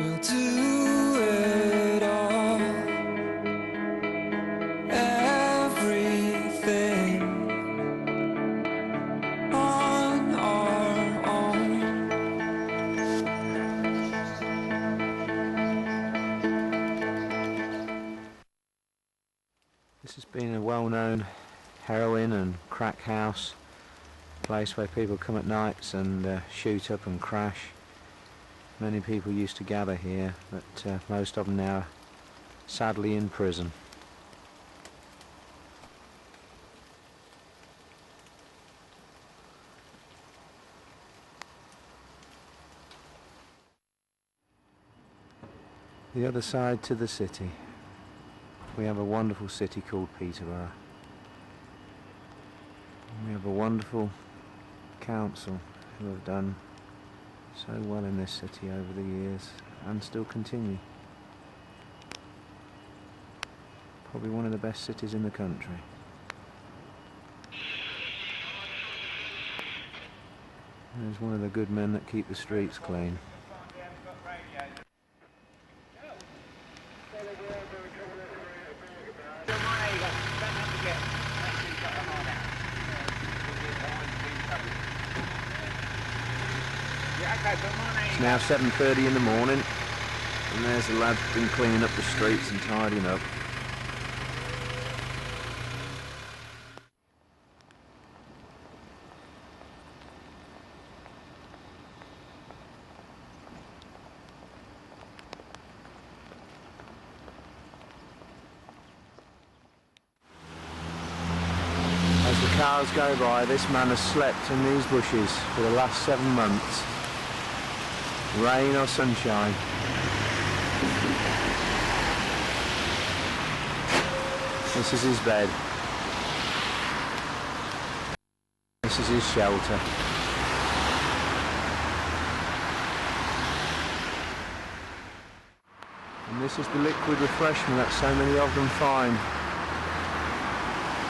we'll do it all. Everything on our own. This has been a well-known heroin and crack house, place where people come at nights and shoot up and crash. Many people used to gather here, but most of them now sadly in prison. The other side to the city, we have a wonderful city called Peterborough. We have a wonderful council who have done so well in this city over the years and still continue. Probably one of the best cities in the country. There's one of the good men that keep the streets clean. It's now 7:30 in the morning, and there's the lad been cleaning up the streets and tidying up. As the cars go by, this man has slept in these bushes for the last 7 months. Rain or sunshine. This is his bed. This is his shelter. And this is the liquid refreshment that so many of them find.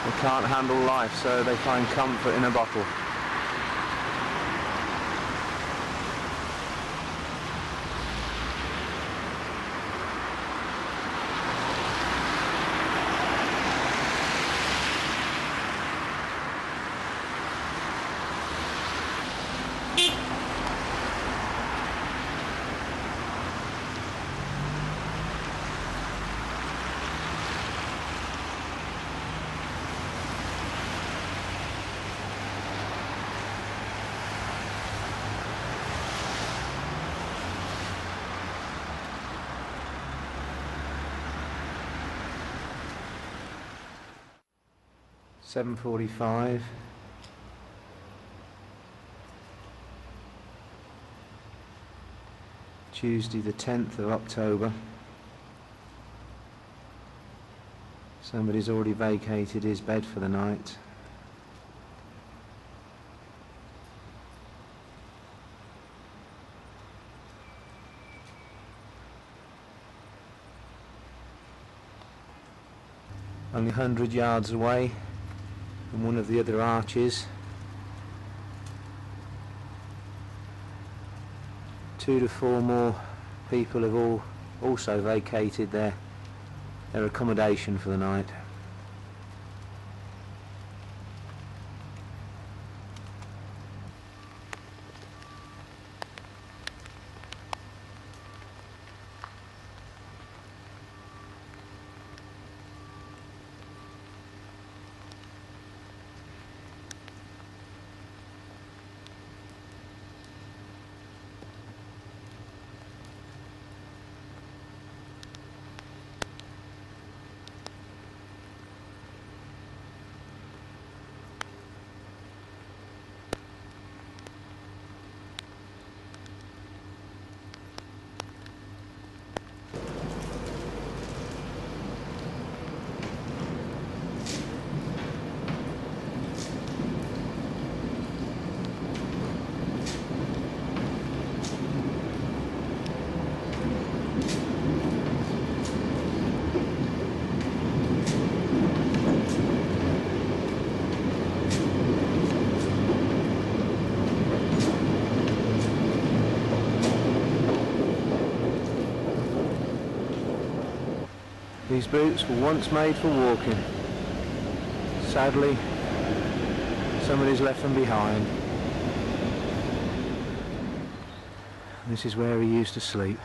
They can't handle life, so they find comfort in a bottle. (7:45). Tuesday the 10th of October. Somebody's already vacated his bed for the night. Only 100 yards away from one of the other arches, 2 to 4 more people have also vacated their accommodation for the night. These boots were once made for walking. Sadly, somebody's left them behind. This is where he used to sleep.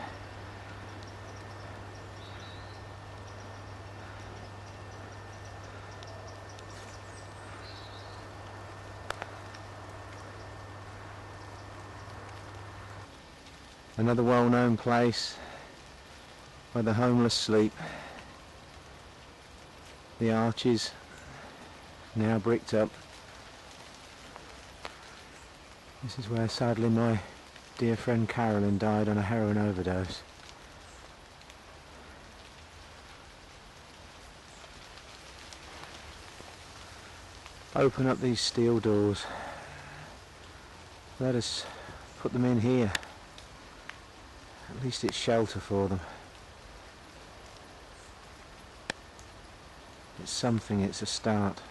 Another well-known place where the homeless sleep. The arches now bricked up. This is where sadly my dear friend Carolyn died on a heroin overdose. Open up these steel doors. Let us put them in here. At least it's shelter for them. It's something, it's a start.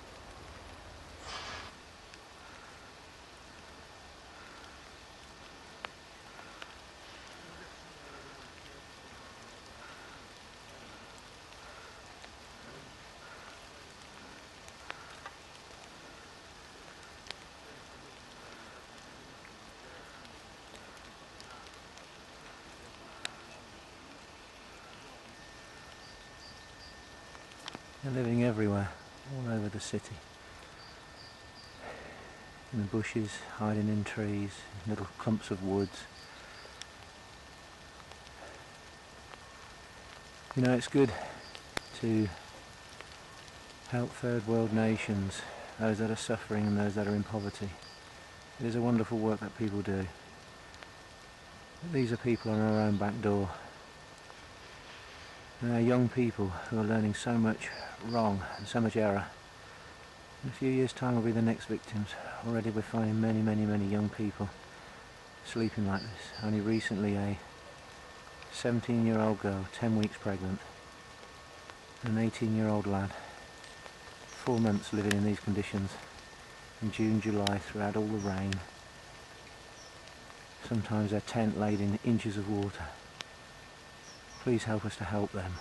They're living everywhere, all over the city. In the bushes, hiding in trees, little clumps of woods. You know, it's good to help third world nations, those that are suffering and those that are in poverty. It is a wonderful work that people do. But these are people on our own back door. And they're young people who are learning so much wrong and so much error. In a few years' time we'll be the next victims. Already we're finding many young people sleeping like this. Only recently a 17-year-old girl, 10 weeks pregnant, and an 18-year-old lad, 4 months living in these conditions, in June, July, throughout all the rain. Sometimes their tent laid in inches of water. Please help us to help them.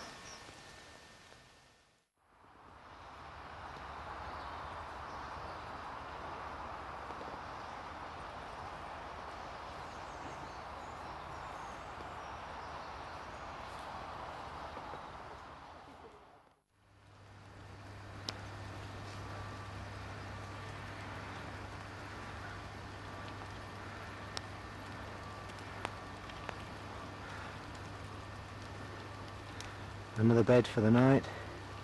Another bed for the night.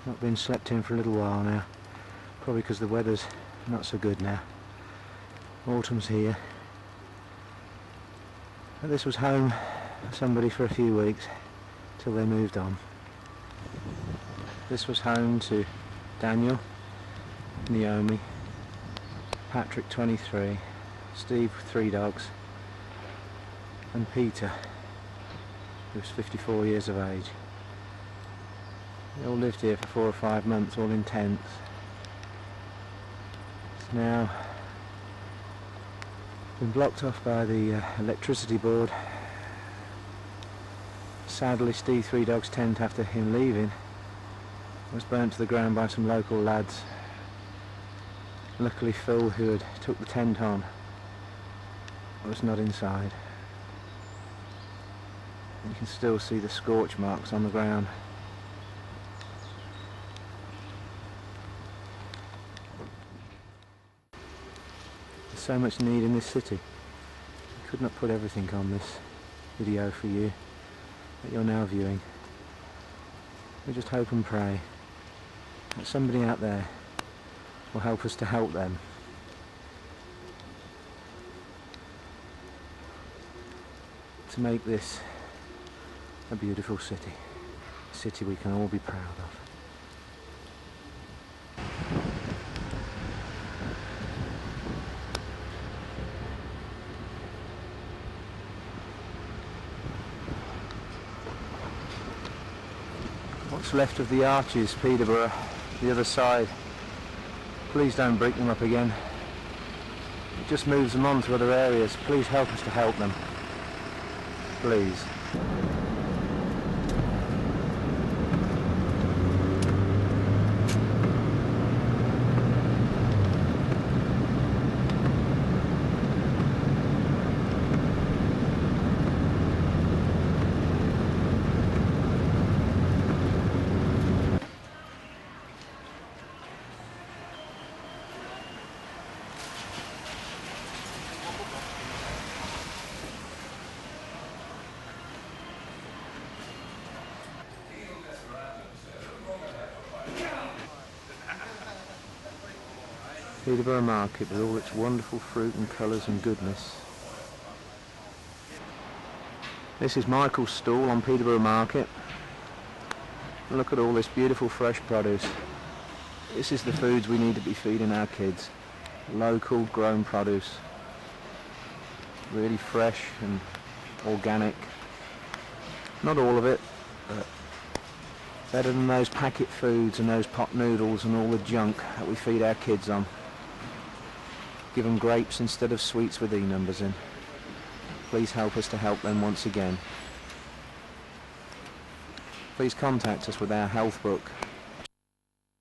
Not been slept in for a little while now. Probably because the weather's not so good now. Autumn's here. But this was home for somebody for a few weeks till they moved on. This was home to Daniel, Naomi, Patrick 23, Steve 3 dogs, and Peter, who's 54 years of age. They all lived here for 4 or 5 months, all in tents. It's now been blocked off by the electricity board. Sadly, Steve 3 Dog's tent, after him leaving, was burnt to the ground by some local lads. Luckily Phil, who had took the tent on, was not inside. You can still see the scorch marks on the ground. So much need in this city. I could not put everything on this video for you that you're now viewing. We just hope and pray that somebody out there will help us to help them. To make this a beautiful city. A city we can all be proud of. What's left of the arches, Peterborough, the other side. Please don't break them up again. It just moves them on to other areas. Please help us to help them. Please. Peterborough Market with all its wonderful fruit and colours and goodness. This is Michael's stall on Peterborough Market. And look at all this beautiful fresh produce. This is the foods we need to be feeding our kids. Local grown produce. Really fresh and organic. Not all of it, but better than those packet foods and those pot noodles and all the junk that we feed our kids on. Give them grapes instead of sweets with E numbers in. Please help us to help them once again. Please contact us with our health book,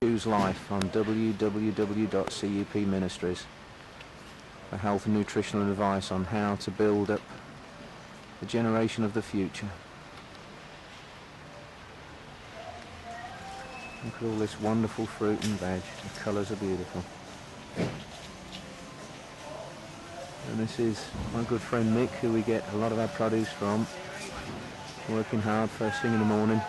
Choose Life, on www.C.U.P Ministries for health and nutritional advice on how to build up the generation of the future. Look at all this wonderful fruit and veg. The colours are beautiful. And this is my good friend Mick, who we get a lot of our produce from, working hard first thing in the morning.